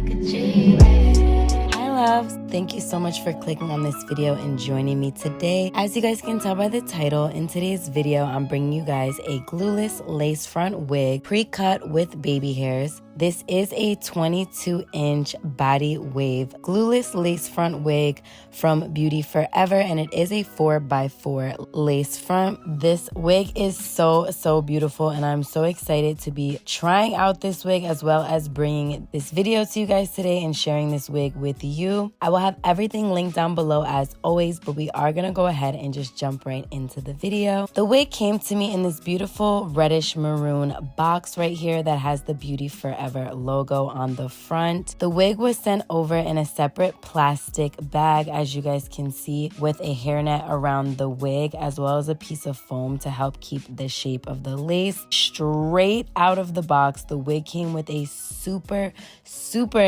Hi loves, thank you so much for clicking on this video and joining me today. As you guys can tell by the title, in today's video I'm bringing you guys a glueless lace front wig pre-cut with baby hairs. This is a 22-inch body wave glueless lace front wig from BeautyForever, and it is a 4x4 lace front. This wig is so beautiful, and I'm so excited to be trying out this wig as well as bringing this video to you guys today and sharing this wig with you. I will have everything linked down below as always, but we are gonna go ahead and just jump right into the video. The wig came to me in this beautiful reddish maroon box right here that has the BeautyForever logo on the front. The wig was sent over in a separate plastic bag, as you guys can see, with a hairnet around the wig as well as a piece of foam to help keep the shape of the lace. Straight out of the box, the wig came with a super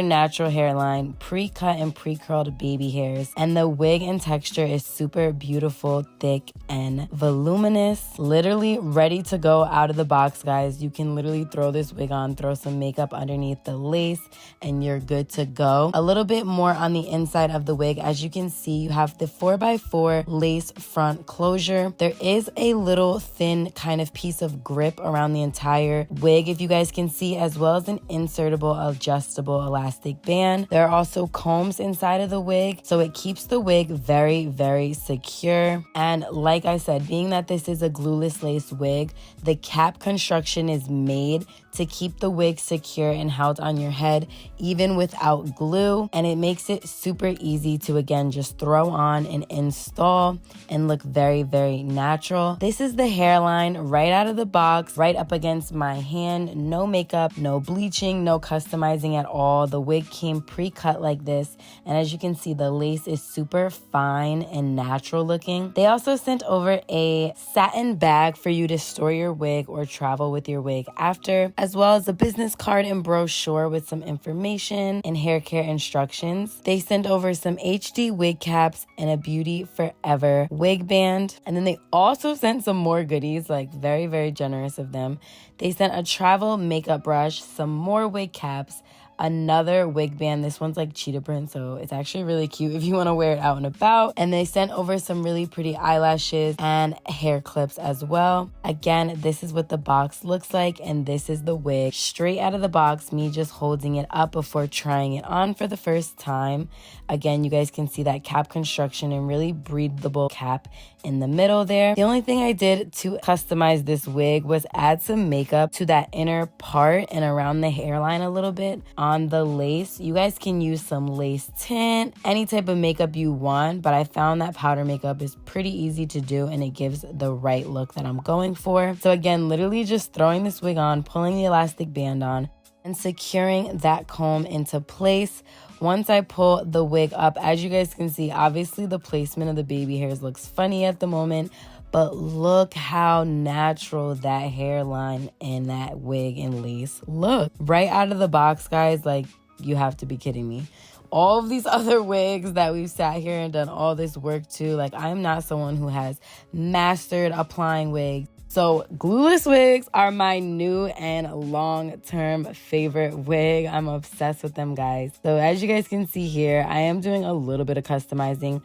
natural hairline, pre-cut and pre-curled baby hairs, and the wig and texture is super beautiful, thick and voluminous. Literally ready to go out of the box, guys. You can literally throw this wig on, throw some makeup underneath the lace, and you're good to go. A little bit more on the inside of the wig. As you can see, you have the 4x4 lace front closure. There is a little thin kind of piece of grip around the entire wig, if you guys can see, as well as an insertable adjustable elastic band. There are also combs inside of the wig, so it keeps the wig very secure. And like I said, being that this is a glueless lace wig, the cap construction is made to keep the wig secure and held on your head even without glue, and it makes it super easy to again just throw on and install and look very natural. This is the hairline right out of the box, right up against my hand. No makeup, no bleaching, no customizing at all. The wig came pre-cut like this, and as you can see, the lace is super fine and natural looking. They also sent over a satin bag for you to store your wig or travel with your wig after, as well as a business card and brochure with some information and hair care instructions. They sent over some HD wig caps and a BeautyForever wig band. And then they also sent some more goodies, like very generous of them. They sent a travel makeup brush, some more wig caps, another wig band. This one's like cheetah print, so it's actually really cute if you want to wear it out and about. And they sent over some really pretty eyelashes and hair clips as well. Again, this is what the box looks like, and this is the wig straight out of the box, me just holding it up before trying it on for the first time. Again, you guys can see that cap construction and really breathable cap in the middle there. The only thing I did to customize this wig was add some makeup to that inner part and around the hairline a little bit on the lace. You guys can use some lace tint, any type of makeup you want, but I found that powder makeup is pretty easy to do and it gives the right look that I'm going for. So again, literally just throwing this wig on, pulling the elastic band on, and securing that comb into place. Once I pull the wig up, as you guys can see, obviously the placement of the baby hairs looks funny at the moment, but look how natural that hairline and that wig and lace look. Right out of the box, guys, like, you have to be kidding me. All of these other wigs that we've sat here and done all this work to, like, I'm not someone who has mastered applying wigs. So glueless wigs are my new and long-term favorite wig. I'm obsessed with them, guys. So as you guys can see here, I am doing a little bit of customizing.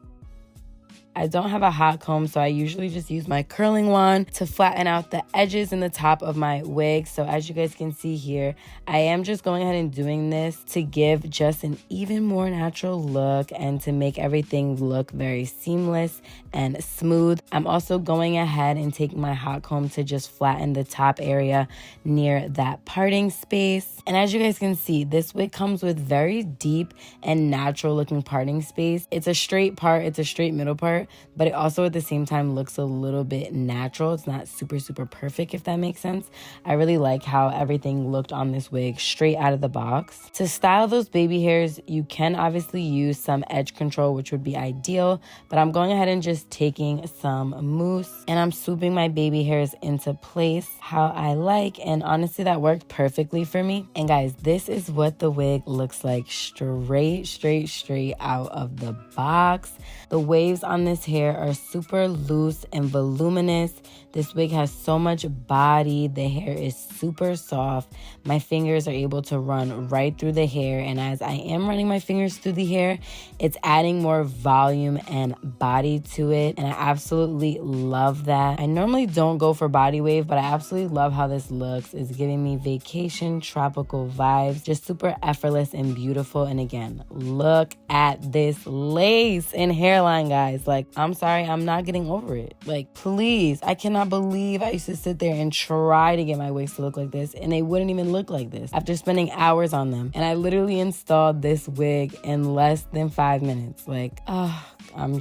I don't have a hot comb, so I usually just use my curling wand to flatten out the edges and the top of my wig. So as you guys can see here, I am just going ahead and doing this to give just an even more natural look and to make everything look very seamless and smooth. I'm also going ahead and taking my hot comb to just flatten the top area near that parting space. And as you guys can see, this wig comes with very deep and natural looking parting space. It's a straight part, it's a straight middle part, but it also at the same time looks a little bit natural. It's not super perfect, if that makes sense. I really like how everything looked on this wig straight out of the box. To style those baby hairs, you can obviously use some edge control, which would be ideal, but I'm going ahead and just taking some mousse and I'm swooping my baby hairs into place how I like, and honestly that worked perfectly for me. And guys, this is what the wig looks like straight out of the box. The waves on this this hair are super loose and voluminous. This wig has so much body. The hair is super soft. My fingers are able to run right through the hair, and as I am running my fingers through the hair, it's adding more volume and body to it, and I absolutely love that. I normally don't go for body wave, but I absolutely love how this looks. It's giving me vacation tropical vibes, just super effortless and beautiful. And again, look at this lace and hairline, guys. Like, I'm sorry, I'm not getting over it. Like, please, I cannot believe I used to sit there and try to get my wigs to look like this, and they wouldn't even look like this after spending hours on them. And I literally installed this wig in less than 5 minutes. Like, I'm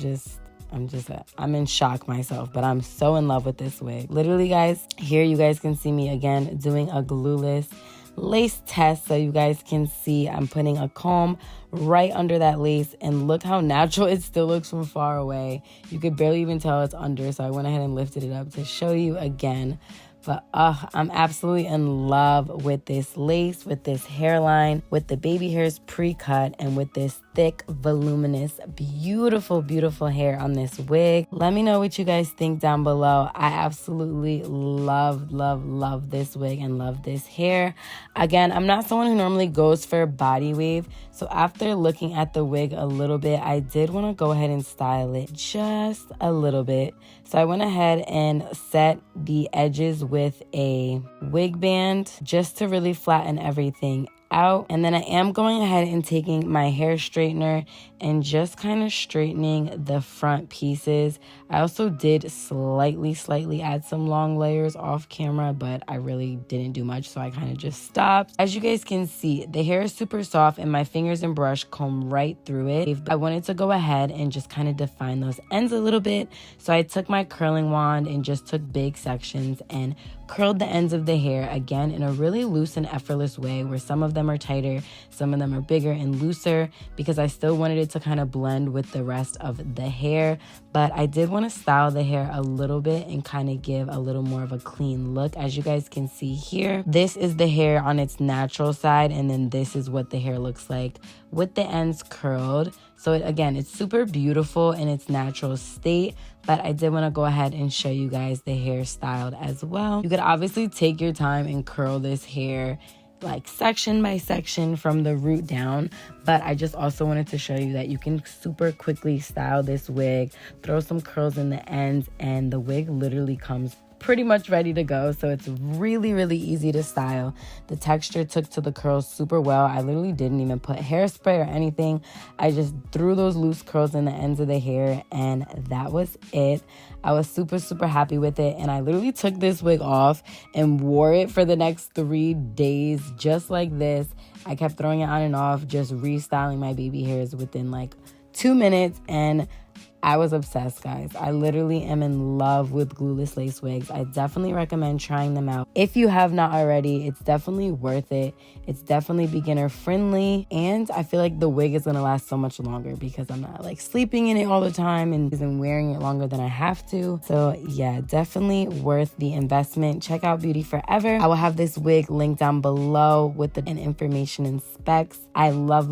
in shock myself, but I'm so in love with this wig. Literally, guys, here you guys can see me again doing a glueless lace test, so you guys can see I'm putting a comb right under that lace, and look how natural it still looks from far away. You could barely even tell it's under, so I went ahead and lifted it up to show you again. But I'm absolutely in love with this lace, with this hairline, with the baby hairs pre-cut, and with this thick, voluminous, beautiful, beautiful hair on this wig. Let me know what you guys think down below. I absolutely love, love, love this wig and love this hair. Again, I'm not someone who normally goes for body wave, so after looking at the wig a little bit, I did want to go ahead and style it just a little bit. So I went ahead and set the edges with a wig band just to really flatten everything out. And then I am going ahead and taking my hair straightener and just kind of straightening the front pieces. I also did slightly add some long layers off camera, but I really didn't do much, so I kind of just stopped. As you guys can see, the hair is super soft and my fingers and brush comb right through it. I wanted to go ahead and just kind of define those ends a little bit, so I took my curling wand and just took big sections and curled the ends of the hair, again in a really loose and effortless way, where some of them are tighter, some of them are bigger and looser, because I still wanted it to kind of blend with the rest of the hair. But I did want to style the hair a little bit and kind of give a little more of a clean look. As you guys can see here, this is the hair on its natural side, and then this is what the hair looks like with the ends curled. So again, it's super beautiful in its natural state, but I did want to go ahead and show you guys the hair styled as well. You could obviously take your time and curl this hair like section by section from the root down, but I just also wanted to show you that you can super quickly style this wig, throw some curls in the ends, and the wig literally comes pretty much ready to go. So it's really easy to style. The texture took to the curls super well. I literally didn't even put hairspray or anything. I just threw those loose curls in the ends of the hair, and that was it. I was super happy with it, and I literally took this wig off and wore it for the next 3 days just like this. I kept throwing it on and off, just restyling my baby hairs within like 2 minutes, and I was obsessed, guys. I literally am in love with glueless lace wigs. I definitely recommend trying them out. If you have not already, it's definitely worth it. It's definitely beginner friendly, and I feel like the wig is gonna last so much longer because I'm not like sleeping in it all the time and wearing it longer than I have to. So yeah, definitely worth the investment. Check out BeautyForever. I will have this wig linked down below with the information and specs. I love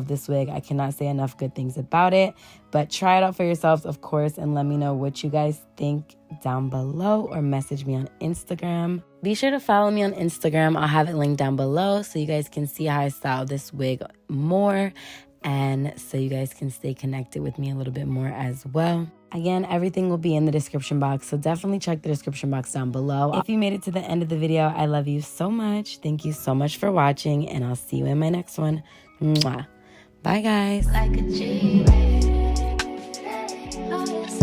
this wig. I cannot say enough good things about it. But try it out for yourselves, of course, and let me know what you guys think down below, or message me on Instagram. Be sure to follow me on Instagram. I'll have it linked down below so you guys can see how I style this wig more, and so you guys can stay connected with me a little bit more as well. Again, everything will be in the description box, so definitely check the description box down below. If you made it to the end of the video, I love you so much. Thank you so much for watching, and I'll see you in my next one. Mwah. Bye, guys. Like a G. Oh, yes,